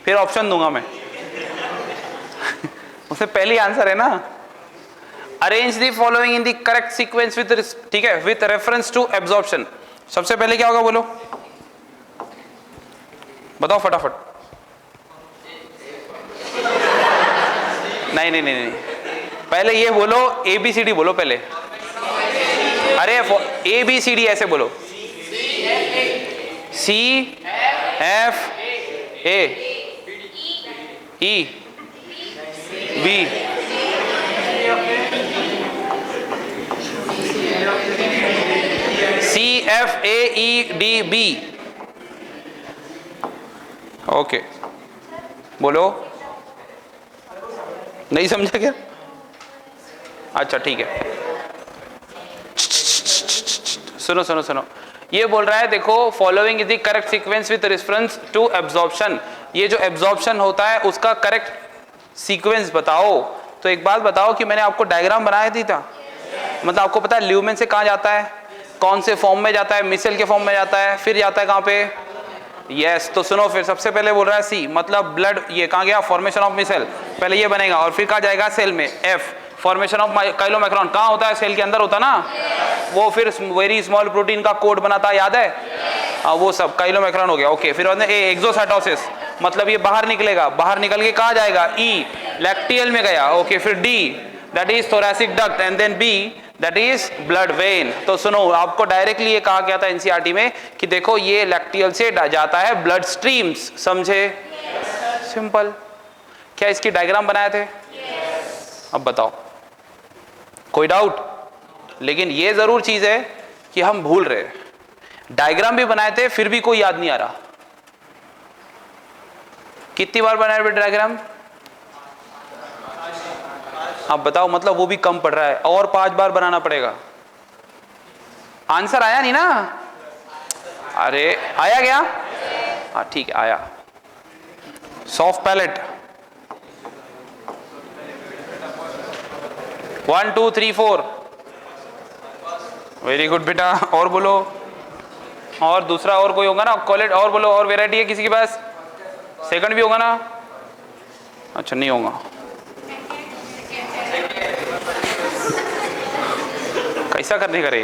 फिर ऑप्शन दूंगा मैं। उससे पहले आंसर है ना। Arrange the following in the correct sequence with, ठीक है, विथ रेफरेंस टू एब्जॉर्प्शन। सबसे पहले क्या होगा बोलो, बताओ फटाफट। नहीं नहीं नहीं नहीं, पहले ये बोलो, ABCD बोलो पहले। अरे ABCD ऐसे बोलो, CFAEB CFAEDB। ओके बोलो, नहीं समझा क्या? अच्छा ठीक है, सुनो सुनो सुनो, ये बोल रहा है देखो, following is the correct sequence with reference to absorption. ये जो एब्जॉर्प्शन होता है उसका करेक्ट सीक्वेंस बताओ। तो एक बात बताओ कि मैंने आपको डायग्राम बनाया थी था, मतलब आपको पता है ल्यूमेन से कहाँ जाता है, कौन से फॉर्म में जाता है, मिसेल के फॉर्म में जाता है, फिर जाता है कहाँ पे? यस, तो सुनो, फिर सबसे पहले बोल रहा है सी, मतलब ब्लड, ये कहाँ गया? फॉर्मेशन ऑफ मिसेल, पहले ये बनेगा और फिर कहाँ जाएगा? सेल में। एफ, फॉर्मेशन ऑफ काइलोमैक्रोन कहाँ होता है? सेल के अंदर होता ना, वो फिर वेरी स्मॉल प्रोटीन का कोड बनाता है, याद है? वो सब काइलोमैक्रोन हो गया। ओके, फिर एक्सोसाइटोसिस, मतलब ये बाहर निकलेगा, बाहर निकल के कहाँ जाएगा? ई, लैक्टियल में गया। ओके, फिर D that is thoracic duct and then B that is blood vein. तो सुनो, आपको डायरेक्टली ये कहा गया था एनसीईआरटी में कि देखो ये लैक्टियल से जाता है ब्लड स्ट्रीम्स, समझे? सिंपल। क्या इसकी डायग्राम बनाए थे? अब बताओ, कोई डाउट? लेकिन ये जरूर चीज है कि हम भूल रहे, डायग्राम भी बनाए थे फिर भी कोई याद नहीं आ रहा। कितनी बार बनाए डायग्राम? अब बताओ, मतलब वो भी कम पड़ रहा है, और 5 बार बनाना पड़ेगा। आंसर आया नहीं ना? अरे आया क्या? हाँ ठीक है, आया। सॉफ्ट पैलेट 1 2 3 4, वेरी गुड बेटा। और बोलो, और दूसरा और कोई होगा ना कॉलेज? और बोलो, और वेराइटी है किसी के पास? सेकंड भी होगा ना? अच्छा नहीं होगा, कैसा करने का रे?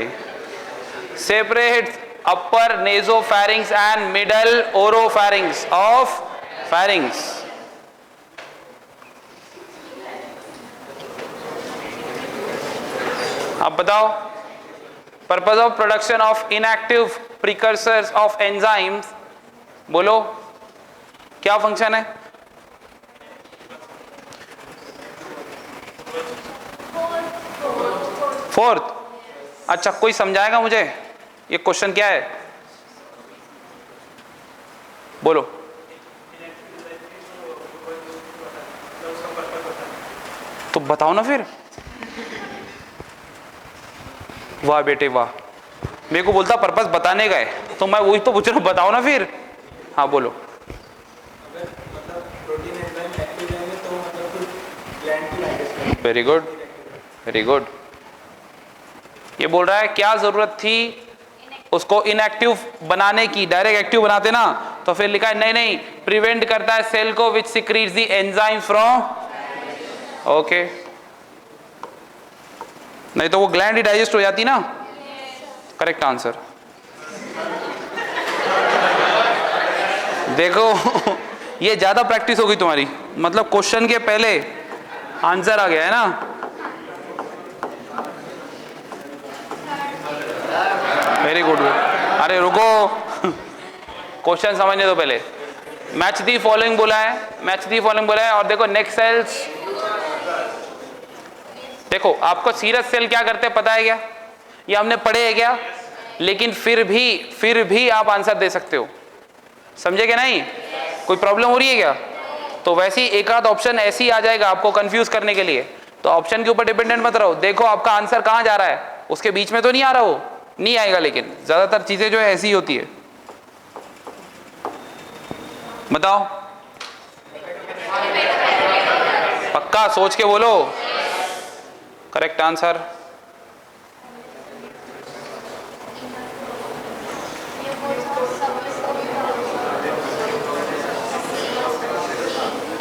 Separate upper nasopharynx and middle oropharynx of pharynx. अब बताओ, purpose of production of inactive precursors of enzymes, बोलो क्या फंक्शन है? फोर्थ। अच्छा, कोई समझाएगा मुझे ये क्वेश्चन क्या है? बोलो। तो बताओ ना फिर। वाह बेटे वाह, मेरे को बोलता पर्पस बताने का है, तो मैं वही तो पूछ रहा हूँ, बताओ ना फिर। हाँ बोलो। Very good, very good. ये बोल रहा है क्या जरूरत थी उसको इनएक्टिव बनाने की, डायरेक्ट एक्टिव बनाते ना, तो फिर लिखा है नहीं नहीं, प्रिवेंट करता है सेल को which secretes the enzymes from. Okay, नहीं तो वो ग्लैंड ही डाइजेस्ट हो जाती ना। Correct answer. देखो ये ज्यादा प्रैक्टिस होगी तुम्हारी, मतलब क्वेश्चन के पहले आंसर आ गया है ना। Very good. अरे रुको, क्वेश्चन समझने दो पहले। मैच दी फॉलोइंग बोला है, मैच दी फॉलोइंग बोला है, और देखो नेक्स्ट सेल्स, देखो आपको सीरस सेल क्या करते हैं पता है क्या? ये हमने पढ़े है क्या? लेकिन फिर भी आप आंसर दे सकते हो, समझे क्या? नहीं कोई प्रॉब्लम हो रही है क्या? तो वैसे ही एक आध ऑप्शन ऐसे ही आ जाएगा आपको कंफ्यूज करने के लिए, तो ऑप्शन के ऊपर डिपेंडेंट मत रहो। देखो आपका आंसर कहां जा रहा है, उसके बीच में तो नहीं आ रहा, हो नहीं आएगा, लेकिन ज्यादातर चीजें जो है ऐसी ही होती है। बताओ, पक्का सोच के बोलो। Correct answer.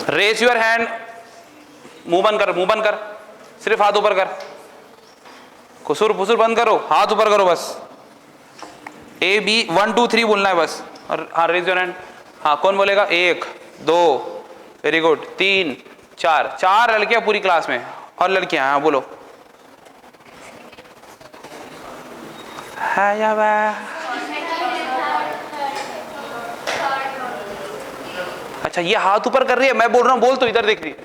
Raise your hand, मुंह बंद कर, मुंह बंद कर, सिर्फ हाथ ऊपर कर, खुसुर फुसुर बंद करो, हाथ ऊपर करो बस। ए बी 1 2 3 बोलना है बस। और हाँ रेज योर हैंड। हाँ कौन बोलेगा? 1 2, वेरी गुड, 3 4, 4 लड़कियां पूरी क्लास में और लड़कियां। हाँ बोलो। अच्छा ये हाथ ऊपर कर रही है, मैं बोल रहा हूं बोल, तो इधर देख रही है।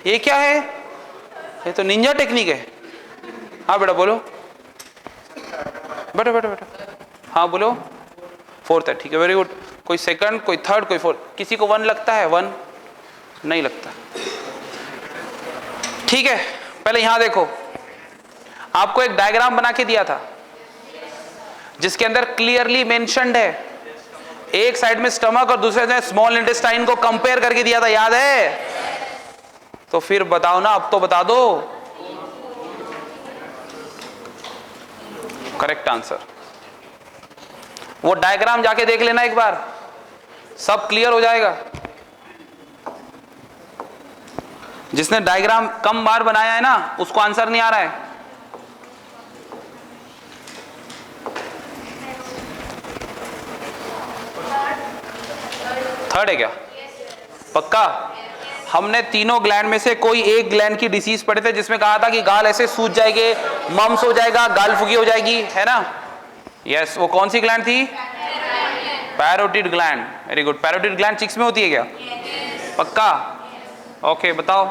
ये क्या है? ये तो निंजा टेक्निक है। हाँ बेटा बोलो, बेटा बेटा बेटा, हाँ बोलो। 4th है, ठीक है, वेरी गुड। कोई सेकंड, कोई थर्ड, कोई फोर्थ। किसी को 1 लगता है? 1 नहीं लगता, ठीक है। पहले यहां देखो, आपको एक डायग्राम बना के दिया था जिसके अंदर क्लियरली मेंशन्ड है, एक साइड में स्टमक और दूसरे साइड में स्मॉल इंटेस्टाइन को कंपेयर करके दिया था, याद है? तो फिर बताओ ना, अब तो बता दो। Correct answer. वो डायग्राम जाके देख लेना एक बार, सब क्लियर हो जाएगा। जिसने डायग्राम कम बार बनाया है ना, उसको आंसर नहीं आ रहा है। थर्ड है क्या? पक्का? हमने तीनों ग्लैंड में से कोई एक ग्लैंड की डिसीज पढ़े थे जिसमें कहा था कि गाल ऐसे सूज जाएंगे, मम्स हो जाएगा, गाल फुगी हो जाएगी, है ना? यस, वो कौन सी ग्लैंड थी? Parotid gland. Very good. Parotid gland cheeks में होती है क्या? पक्का? ओके बताओ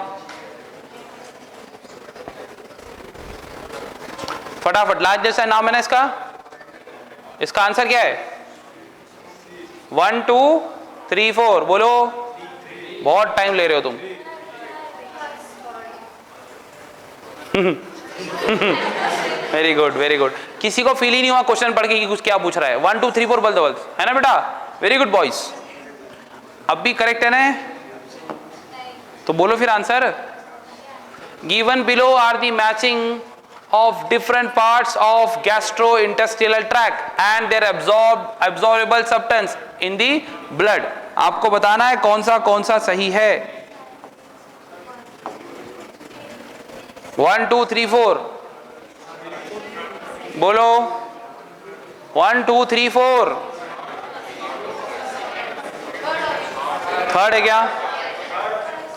फटाफट। लास्ट जैसा नाम है ना इसका, इसका आंसर क्या है? 1 2 3 4 बोलो। बहुत टाइम ले रहे हो तुम। Very good very good. किसी को फील ही नहीं हुआ क्वेश्चन पढ़ के कि कुछ क्या पूछ रहा है? 1 2 3 4 बोल दो, है ना बेटा? Very good boys. अब भी करेक्ट है ना? तो बोलो फिर answer. Given below are the matching of different parts of gastrointestinal tract and their absorbable substance in the blood। आपको बताना है कौन सा सही है। 1 2 3 4 बोलो। 1 2 3 4। थर्ड है क्या?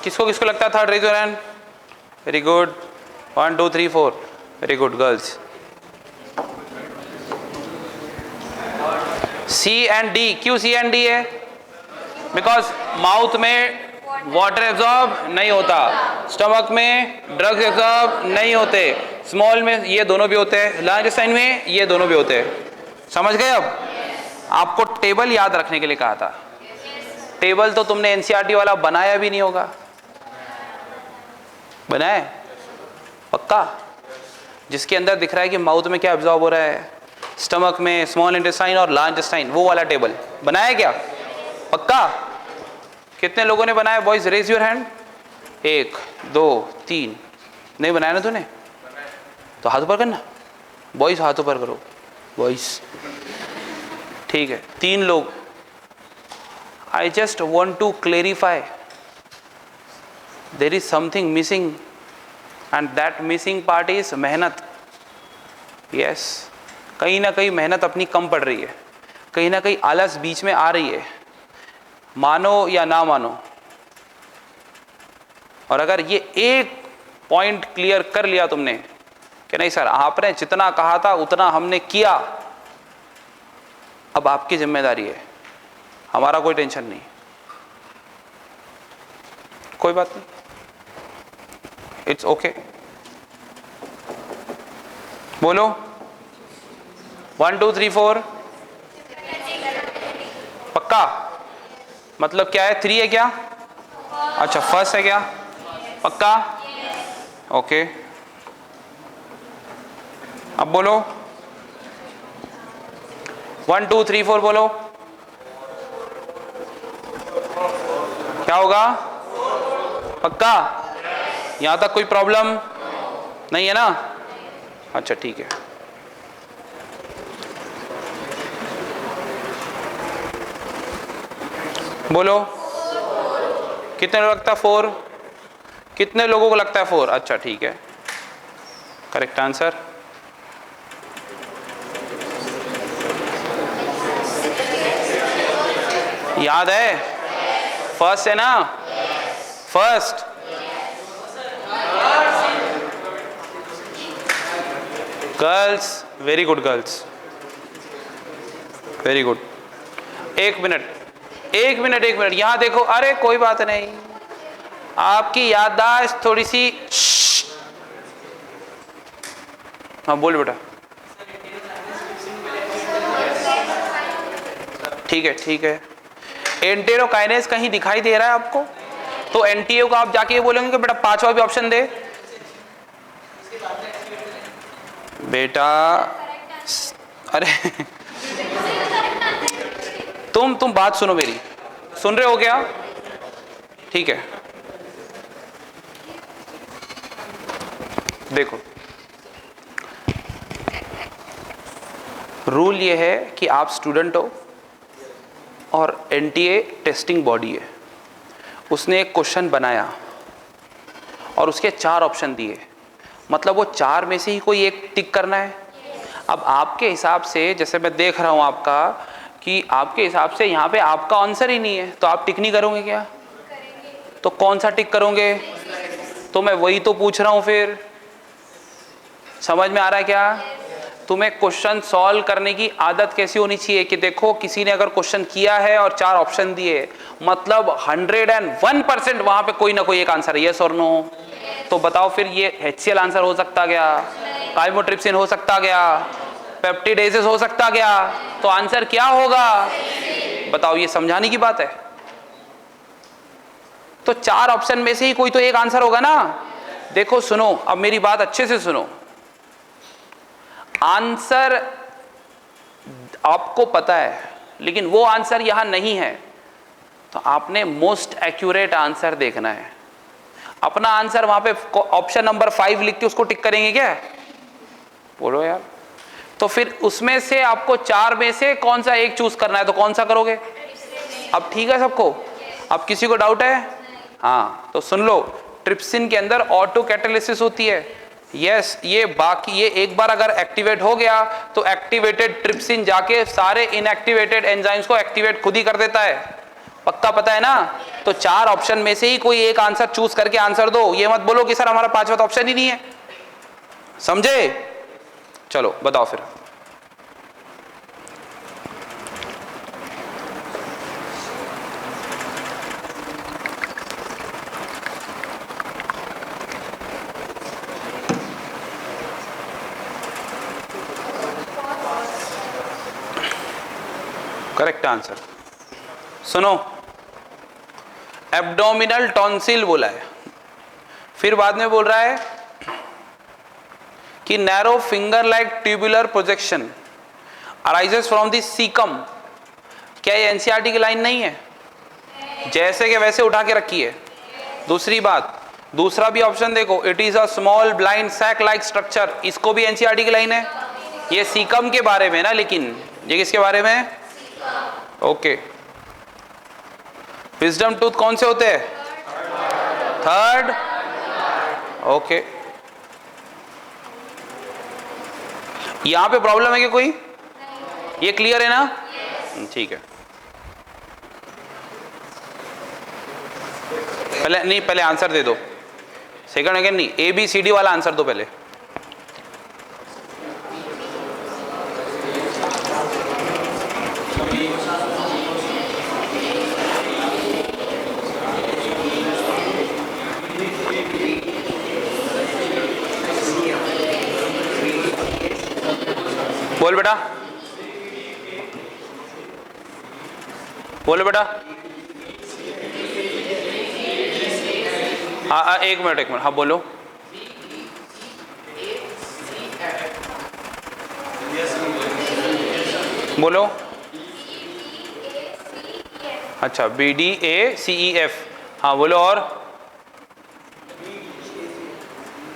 किसको किसको लगता है third? Raise your hand. Very good. 1 2 3 4। Very good girls. C and D. क्यों सी एंड डी है? बिकॉज माउथ में वाटर एब्जॉर्ब नहीं होता, स्टमक में ड्रग्स एब्जॉर्ब नहीं होते, स्मॉल में ये दोनों भी होते हैं, लार्ज इंटेस्टाइन में ये दोनों भी होते हैं। समझ गए? अब आपको टेबल याद रखने के लिए कहा था। टेबल तो तुमने एनसीईआरटी वाला बनाया भी नहीं होगा। बनाया? पक्का? जिसके अंदर दिख रहा है कि माउथ में क्या एब्जॉर्ब हो रहा है, स्टमक में, स्मॉल इंटेस्टाइन और लार्ज इंटेस्टाइन, वो वाला टेबल बनाया क्या? पक्का? कितने लोगों ने बनाया? Boys raise your hand. 1 2 3। नहीं बनाया ना तूने? तो हाथ ऊपर करना। बॉयज हाथ ऊपर करो, बॉयज। ठीक है, 3 लोग। I just want to clarify, there is something missing and that missing part is मेहनत। yes, कहीं ना कहीं मेहनत अपनी कम पड़ रही है, कहीं ना कहीं आलस बीच में आ रही है, मानो या ना मानो। और अगर ये एक पॉइंट क्लियर कर लिया तुमने कि नहीं सर आपने जितना कहा था उतना हमने किया, अब आपकी जिम्मेदारी है, हमारा कोई टेंशन नहीं, कोई बात नहीं, इट्स ओके। बोलो 1 2 3 4। पक्का? मतलब क्या है? 3 है क्या? अच्छा फर्स्ट है क्या? पक्का? ओके। अब बोलो 1 2 3 4 बोलो। क्या होगा? पक्का? यहां तक कोई प्रॉब्लम नहीं है ना? अच्छा ठीक है। बोलो कितने लोग लगता है 4? कितने लोगों को लगता है 4? अच्छा ठीक है, करेक्ट आंसर। याद है? फर्स्ट है ना? First. Girls, very good girls, very good. एक मिनट एक मिनट एक मिनट, यहां देखो। अरे कोई बात नहीं, आपकी याददाश्त थोड़ी सी। हाँ बोल बेटा। ठीक है ठीक है। एंटेरोकाइनेज कहीं दिखाई दे रहा है आपको? तो एनटीओ को आप जाके ये बोलेंगे कि बेटा पांचवा भी ऑप्शन दे। बेटा अरे तुम बात सुनो मेरी, सुन रहे हो क्या? ठीक है, देखो रूल ये है कि आप स्टूडेंट हो और एनटीए टेस्टिंग बॉडी है। उसने एक क्वेश्चन बनाया और उसके 4 ऑप्शन दिए, मतलब वो 4 में से ही कोई एक टिक करना है। अब आपके हिसाब से, जैसे मैं देख रहा हूं आपका, कि आपके हिसाब से यहाँ पे आपका आंसर ही नहीं है, तो आप टिक नहीं करोगे क्या? तो कौन सा टिक करोगे? तो मैं वही तो पूछ रहा हूं। फिर समझ में आ रहा है क्या? तुम्हें क्वेश्चन सॉल्व करने की आदत कैसी होनी चाहिए कि देखो किसी ने अगर क्वेश्चन किया है और 4 ऑप्शन दिए, मतलब 101% वहां पे कोई ना कोई एक आंसर है, यस और नो। तो बताओ फिर ये HCl आंसर हो सकता गया, काइमोट्रिप्सिन हो सकता गया, पेप्टिडेजेस हो सकता गया, तो आंसर क्या होगा? बताओ, ये समझाने की बात है। तो 4 ऑप्शन में से ही कोई तो एक आंसर होगा ना। देखो सुनो, अब मेरी बात अच्छे से सुनो। आंसर आपको पता है, लेकिन वो आंसर यहां नहीं है, तो आपने मोस्ट एक्यूरेट आंसर देखना है। अपना आंसर वहां पे ऑप्शन नंबर 5 लिख के उसको टिक करेंगे क्या? बोलो यार। तो फिर उसमें से आपको 4 में से कौन सा एक चूज करना है, तो कौन सा करोगे? अब ठीक है सबको? अब किसी को डाउट है? हाँ तो सुन लो, ट्रिप्सिन के अंदर ऑटो कैटालिसिस होती है। यस, ये बाकी ये एक बार अगर एक्टिवेट हो गया तो एक्टिवेटेड ट्रिप्सिन जाके सारे इनएक्टिवेटेड एंजाइम्स को एक्टिवेट खुद ही कर देता है। पक्का पता है ना? तो 4 ऑप्शन में से ही कोई एक आंसर चूज करके आंसर दो। ये मत बोलो कि सर हमारा 5वां ऑप्शन ही नहीं है। समझे? चलो बताओ फिर। Correct answer. सुनो, एब्डोमिनल टॉन्सिल बोला है, फिर बाद में बोल रहा है कि narrow finger like tubular projection arises from the caecum. क्या ये एनसीईआरटी की लाइन नहीं है? जैसे के वैसे उठा के रखी है। दूसरी बात, दूसरा भी ऑप्शन देखो, it is a small blind sac like structure, इसको भी एनसीईआरटी की लाइन है। ये सीकम के बारे में ना, लेकिन ये किसके बारे में? ओके। विजडम टूथ कौन से होते हैं? 3rd। ओके। यहां पे प्रॉब्लम है क्या कोई? ये क्लियर है ना? ठीक है। पहले नहीं, पहले आंसर दे दो। सेकंड अगेन नहीं, ABCD वाला आंसर दो पहले। बोल बेटा, बोलो बेटा। हाँ एक मिनट, हाँ बोलो। बोलो। अच्छा, BDACEF, हाँ बोलो। और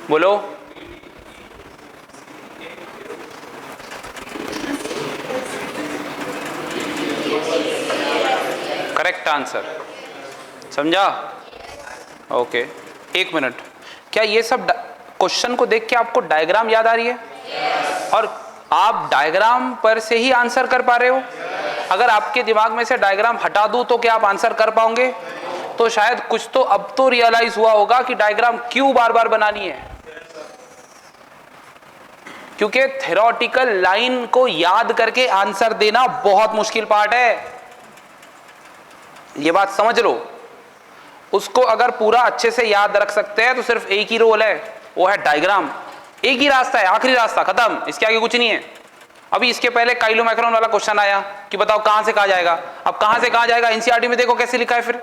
बोलो। करेक्ट आंसर, समझा? ओके, एक मिनट, क्या ये सब क्वेश्चन को देख के आपको डायग्राम याद आ रही है? और आप डायग्राम पर से ही आंसर कर पा रहे हो? अगर आपके दिमाग में से डायग्राम हटा दूं तो क्या आप आंसर कर पाओगे? तो शायद कुछ तो अब तो रियलाइज हुआ होगा कि डायग्राम क्यों बार बार बनानी है। क्योंकि थ्योरेटिकल लाइन को याद करके आंसर देना बहुत मुश्किल पार्ट है, ये बात समझ लो। उसको अगर पूरा अच्छे से याद रख सकते हैं तो सिर्फ एक ही रोल है, वो है डायग्राम। एक ही रास्ता है, आखिरी रास्ता, खत्म, इसके आगे कुछ नहीं है। अभी इसके पहले काइलोमैक्रोन वाला क्वेश्चन आया कि बताओ कहां से कहां जाएगा। अब कहां से कहां जाएगा एनसीईआरटी में देखो कैसे लिखा है, फिर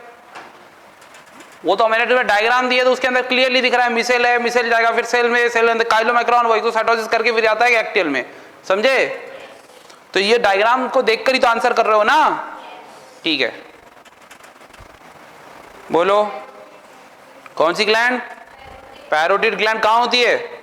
वो तो मैंने तुम्हें डायग्राम दिया तो उसके अंदर क्लियरली दिख रहा है, मिसेल है, मिसेल जाएगा फिर सेल में, सेल अंदर काइलोमैक्रोन, वही तो साइटोसिस करके फिर जाता है एक्टियल में, समझे? तो ये डायग्राम को देखकर ही तो आंसर कर रहे हो ना, ठीक है। बोलो, कौन सी ग्लैंड? पैरोटिड ग्लैंड कहां होती है?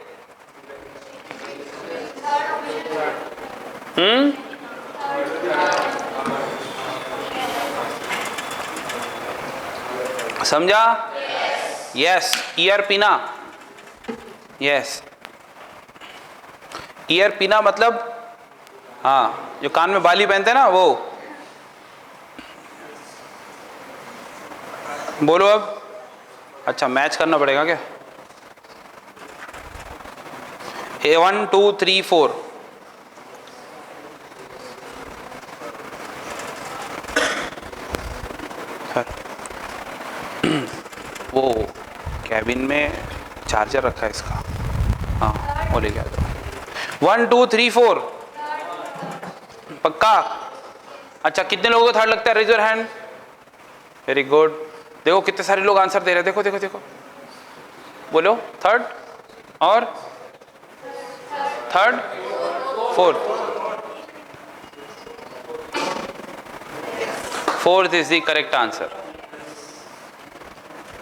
समझा? यस, ईयर पिना, यस, ईयर पिना मतलब हाँ, जो कान में बाली पहनते हैं ना वो। बोलो अब। अच्छा, मैच करना पड़ेगा क्या? 1 2 3 4 वो कैबिन में चार्जर रखा है इसका, हाँ वो ले गया। 1 2 3 4 पक्का? अच्छा, कितने लोगों को थर्ड लगता है? Raise your hand. Very good. देखो कितने सारे लोग आंसर दे रहे हैं, देखो देखो देखो। बोलो, थर्ड और third, fourth is the correct answer.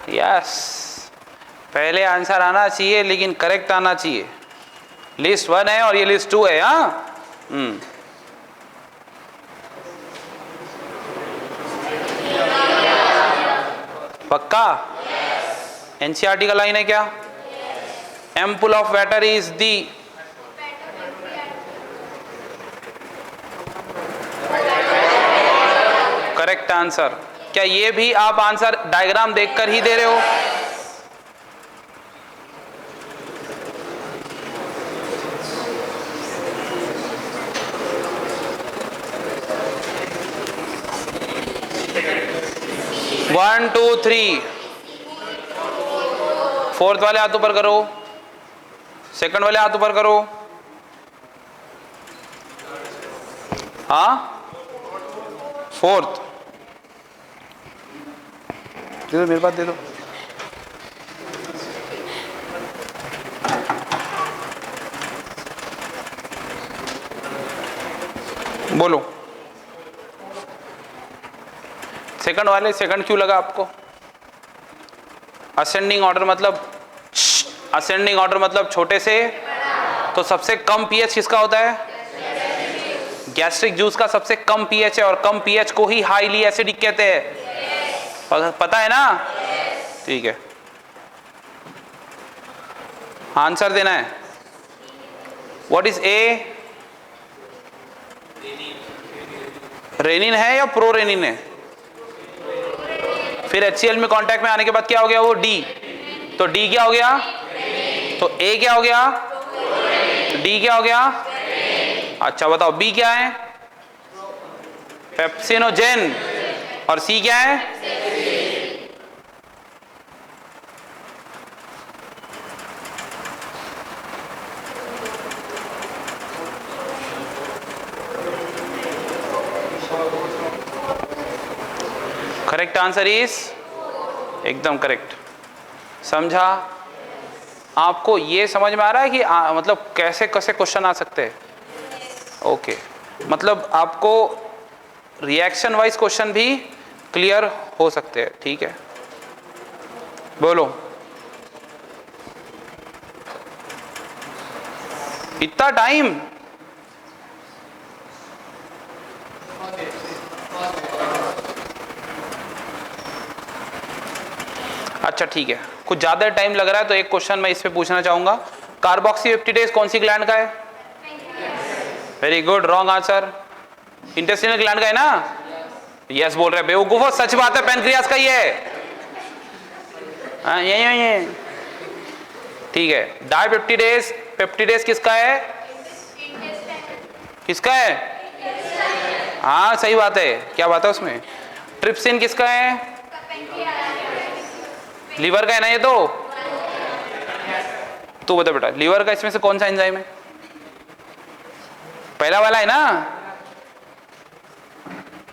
Yes, पहले आंसर आना चाहिए लेकिन करेक्ट आना चाहिए। लिस्ट 1 है और ये लिस्ट 2 है। हाँ, पक्का? एनसीईआरटी का लाइन है क्या? Ampoule of water is the correct answer. क्या ये भी आप आंसर डायग्राम देखकर ही दे रहे हो? वन टू थ्री, फोर्थ वाले हाथ ऊपर करो, सेकंड वाले हाथ ऊपर करो। हाँ, फोर्थ दे दो, मेरे पास दे दो। बोलो, सेकंड वाले, सेकंड क्यों लगा आपको? असेंडिंग ऑर्डर मतलब, असेंडिंग ऑर्डर मतलब छोटे से, तो सबसे कम पीएच किसका होता है? गैस्ट्रिक जूस का सबसे कम पीएच है, और कम पीएच को ही हाईली एसिडिक कहते हैं। पता है ना? ठीक है, आंसर देना है। What is a? रेनिन है या प्रो रेनिन है? फिर HCl में कांटेक्ट में आने के बाद क्या हो गया? वो डी। तो डी क्या हो गया? तो ए क्या हो गया? डी क्या हो गया? अच्छा बताओ, बी क्या है? पेप्सिनोजेन। और सी क्या है? करेक्ट आंसर इज एकदम करेक्ट। समझा? आपको ये समझ में आ रहा है कि मतलब कैसे कैसे क्वेश्चन आ सकते हैं? ओके, मतलब आपको रिएक्शन वाइज क्वेश्चन भी क्लियर हो सकते हैं, ठीक है? बोलो, इतना टाइम? अच्छा ठीक है, कुछ ज्यादा टाइम लग रहा है तो एक क्वेश्चन मैं इस पे पूछना चाहूंगा, कार्बोक्सीपेप्टिडेज कौन सी ग्लैंड का है? Very good, wrong answer. Intestinal gland का है ना? यस बोल रहे बेवकूफो, सच बात है, पैनक्रियास का ही है। हाँ ये ठीक है। डाइपेप्टिडेज, पेप्टिडेज किसका है? किसका है? हाँ सही बात है, क्या बात है उसमें? ट्रिप्सिन किसका है? लीवर का है ना ये तो बता बेटा, लीवर का इसमें से कौन सा एंजाइम है? पहला वाला है ना?